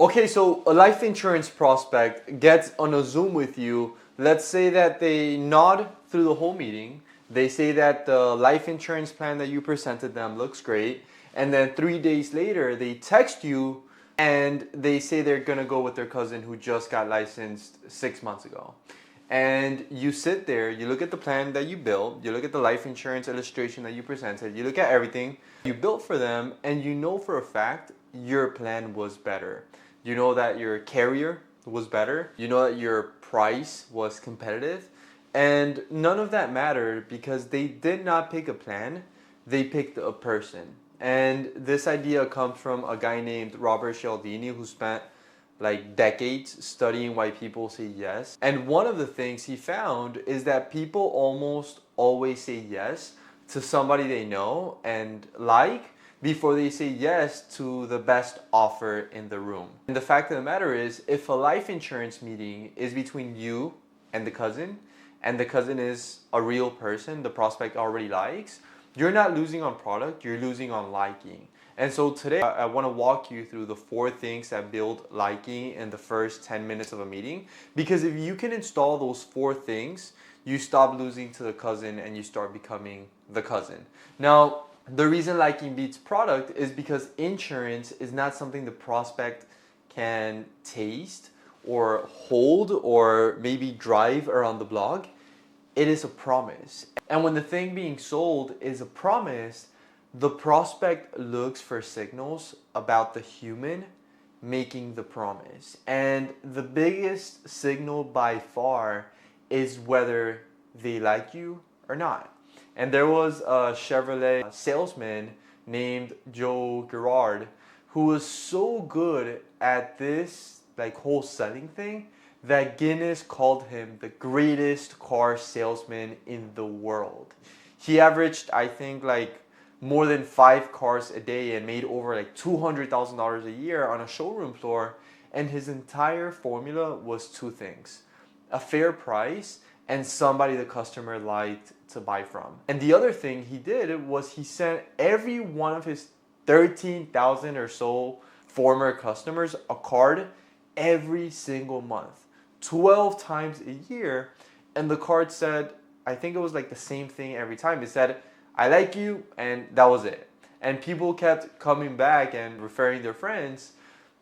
Okay, so a life insurance prospect gets on a Zoom with you. Let's say that they nod through the whole meeting. They say that the life insurance plan that you presented them looks great. And then 3 days later, they text you and they say they're going to go with their cousin who just got licensed 6 months ago. And you sit there, you look at the plan that you built, you look at the life insurance illustration that you presented, you look at everything you built for them, and you know for a fact your plan was better. You know that your carrier was better, you know that your price was competitive, and none of that mattered because they did not pick a plan, they picked a person. And this idea comes from a guy named Robert Cialdini who spent like decades studying why people say yes. And one of the things he found is that people almost always say yes to somebody they know and like before they say yes to the best offer in the room. And the fact of the matter is, if a life insurance meeting is between you and the cousin is a real person the prospect already likes, you're not losing on product, you're losing on liking. And so today I want to walk you through the 4 things that build liking in the first 10 minutes of a meeting. Because if you can install those 4 things, you stop losing to the cousin and you start becoming the cousin. Now, the reason liking beats product is because insurance is not something the prospect can taste or hold or maybe drive around the block. It is a promise. And when the thing being sold is a promise, the prospect looks for signals about the human making the promise. And the biggest signal by far is whether they like you or not. And there was a Chevrolet salesman named Joe Girard who was so good at this like whole selling thing that Guinness called him the greatest car salesman in the world. He averaged, I think, like more than 5 cars a day and made over like $200,000 a year on a showroom floor. And his entire formula was 2 things: a fair price and somebody the customer liked to buy from. And the other thing he did was he sent every one of his 13,000 or so former customers a card every single month, 12 times a year. And the card said, I think it was like the same thing every time. It said, I like you, and that was it. And people kept coming back and referring their friends.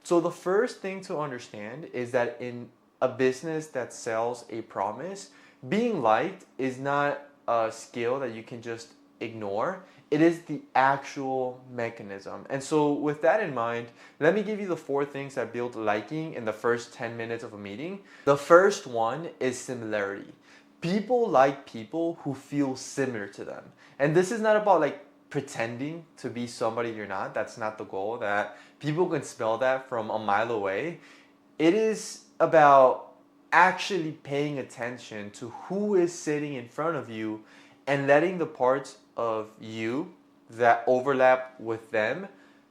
So the first thing to understand is that in a business that sells a promise, being liked is not a skill that you can just ignore. It is the actual mechanism. And so with that in mind, let me give you the 4 things that build liking in the first 10 minutes of a meeting. The first one is similarity. People like people who feel similar to them. And this is not about like pretending to be somebody you're not. That's not the goal. That people can smell that from a mile away. It is about actually paying attention to who is sitting in front of you and letting the parts of you that overlap with them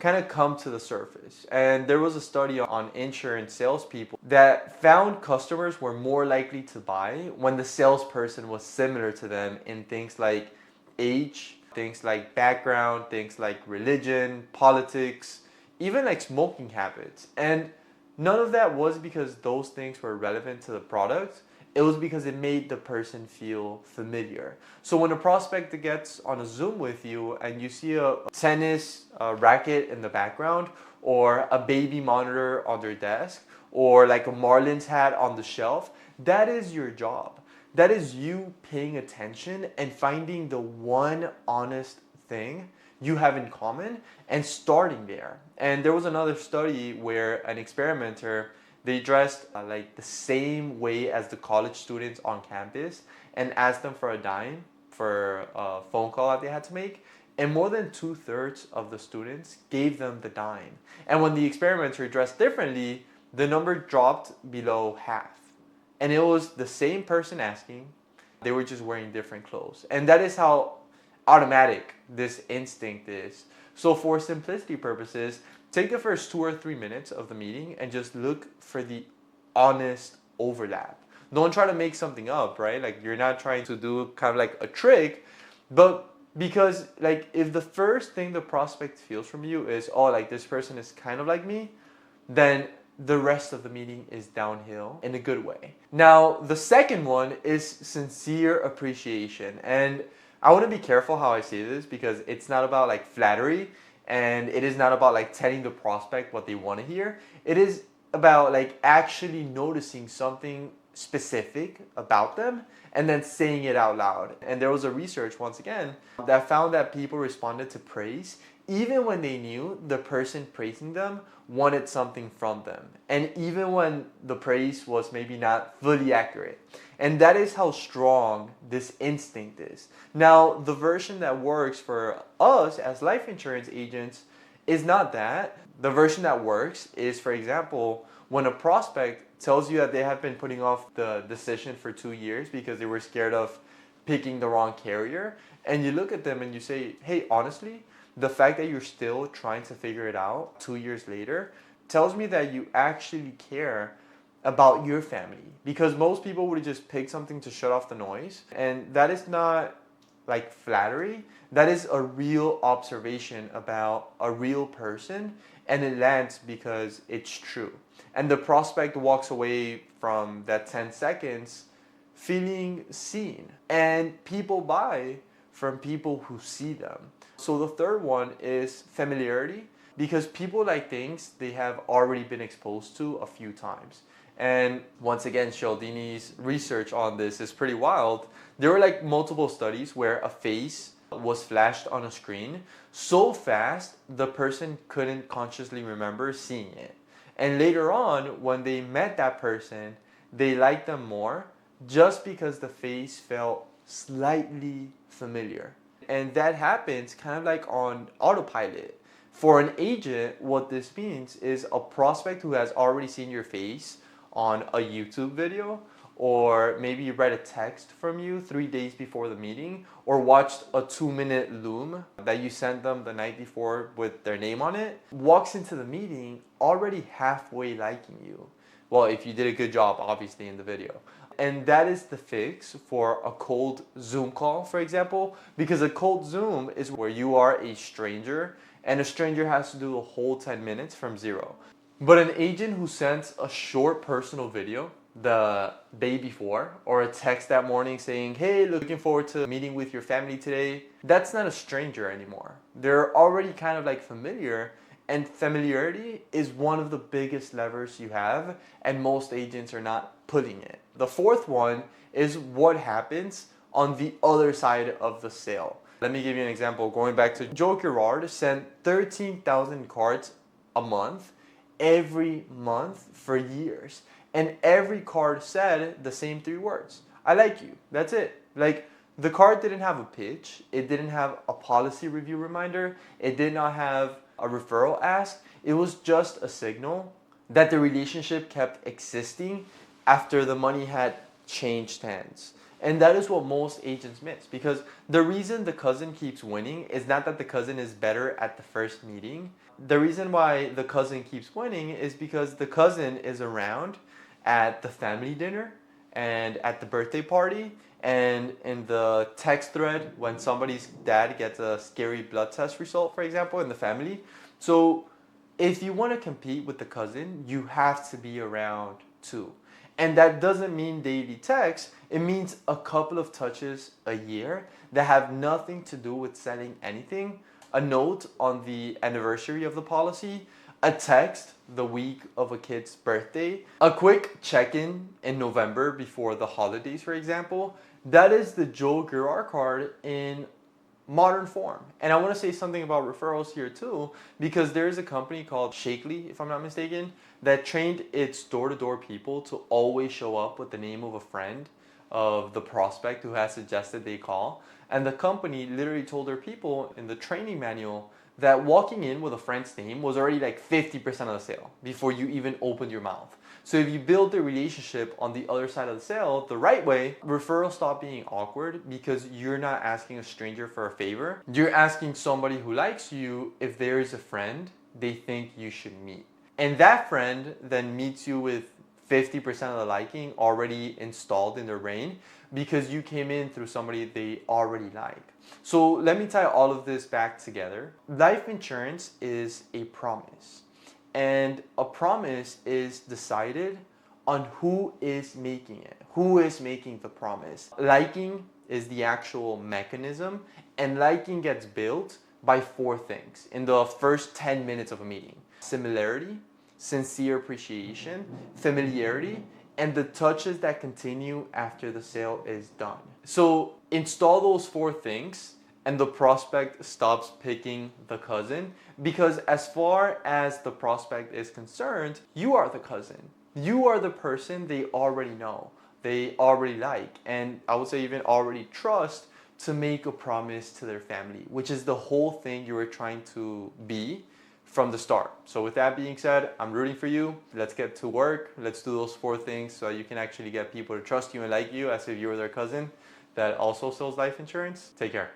kind of come to the surface. And there was a study on insurance salespeople that found customers were more likely to buy when the salesperson was similar to them in things like age, things like background, things like religion, politics, even like smoking habits. And none of that was because those things were relevant to the product. It was because it made the person feel familiar. So when a prospect gets on a Zoom with you and you see a tennis racket in the background, or a baby monitor on their desk, or like a Marlins hat on the shelf, that is your job. That is you paying attention and finding the one honest thing you have in common and starting there. And there was another study where an experimenter, they dressed like the same way as the college students on campus and asked them for a dime for a phone call that they had to make. And more than 2/3 of the students gave them the dime. And when the experimenter dressed differently, the number dropped below half. And it was the same person asking, they were just wearing different clothes. And that is how automatic this instinct is. So for simplicity purposes, take the first 2 or 3 minutes of the meeting and just look for the honest overlap. Don't try to make something up, right? Like you're not trying to do kind of like a trick, but because like if the first thing the prospect feels from you is, oh, like this person is kind of like me, then the rest of the meeting is downhill in a good way. Now, the second one is sincere appreciation. And I want to be careful how I say this because it's not about like flattery and it is not about like telling the prospect what they want to hear. It is about like actually noticing something specific about them and then saying it out loud. And there was a research once again that found that people responded to praise even when they knew the person praising them wanted something from them, and even when the praise was maybe not fully accurate. And that is how strong this instinct is. Now, the version that works for us as life insurance agents is not that. The version that works is, for example, when a prospect tells you that they have been putting off the decision for 2 years because they were scared of picking the wrong carrier, and you look at them and you say, hey, honestly, the fact that you're still trying to figure it out 2 years later tells me that you actually care about your family. Because most people would just pick something to shut off the noise. And that is not like flattery. That is a real observation about a real person. And it lands because it's true. And the prospect walks away from that 10 seconds feeling seen. And people buy from people who see them. So the third one is familiarity, because people like things they have already been exposed to a few times. And once again, Cialdini's research on this is pretty wild. There were like multiple studies where a face was flashed on a screen so fast the person couldn't consciously remember seeing it. And later on, when they met that person, they liked them more just because the face felt slightly familiar. And that happens kind of like on autopilot. For an agent, what this means is a prospect who has already seen your face on a YouTube video, or maybe read a text from you 3 days before the meeting, or watched a 2-minute loom that you sent them the night before with their name on it, walks into the meeting already halfway liking you. Well, if you did a good job, obviously, in the video. And that is the fix for a cold Zoom call, for example, because a cold Zoom is where you are a stranger and a stranger has to do a whole 10 minutes from zero. But an agent who sends a short personal video the day before, or a text that morning saying, hey, looking forward to meeting with your family today, that's not a stranger anymore. They're already kind of like familiar, and familiarity is one of the biggest levers you have, and most agents are not pulling it. The fourth one is what happens on the other side of the sale. Let me give you an example. Going back to Joe Girard, sent 13,000 cards a month, every month for years. And every card said the same 3 words. I like you. That's it. Like, the card didn't have a pitch. It didn't have a policy review reminder. It did not have a referral ask. It was just a signal that the relationship kept existing after the money had changed hands. And that is what most agents miss, because the reason the cousin keeps winning is not that the cousin is better at the first meeting. The reason why the cousin keeps winning is because the cousin is around at the family dinner and at the birthday party and in the text thread when somebody's dad gets a scary blood test result, for example, in the family. So if you want to compete with the cousin, you have to be around too. And that doesn't mean daily text. It means a couple of touches a year that have nothing to do with selling anything. A note on the anniversary of the policy, a text the week of a kid's birthday, a quick check-in in November before the holidays, for example. That is the Joe Girard card in modern form. And I want to say something about referrals here too, because there is a company called Shakely, if I'm not mistaken, that trained its door-to-door people to always show up with the name of a friend of the prospect who has suggested they call. And the company literally told their people in the training manual that walking in with a friend's name was already like 50% of the sale before you even opened your mouth. So if you build the relationship on the other side of the sale the right way, referrals stop being awkward because you're not asking a stranger for a favor. You're asking somebody who likes you if there is a friend they think you should meet. And that friend then meets you with 50% of the liking already installed in their brain because you came in through somebody they already like. So let me tie all of this back together. Life insurance is a promise. And a promise is decided on who is making it, who is making the promise. Liking is the actual mechanism, and liking gets built by four things in the first 10 minutes of a meeting: similarity, sincere appreciation, familiarity, and the touches that continue after the sale is done. So install those four things, and the prospect stops picking the cousin, because as far as the prospect is concerned, you are the cousin. You are the person they already know, they already like, and I would say even already trust to make a promise to their family, which is the whole thing you were trying to be from the start. So with that being said, I'm rooting for you. Let's get to work. Let's do those four things so you can actually get people to trust you and like you as if you were their cousin that also sells life insurance. Take care.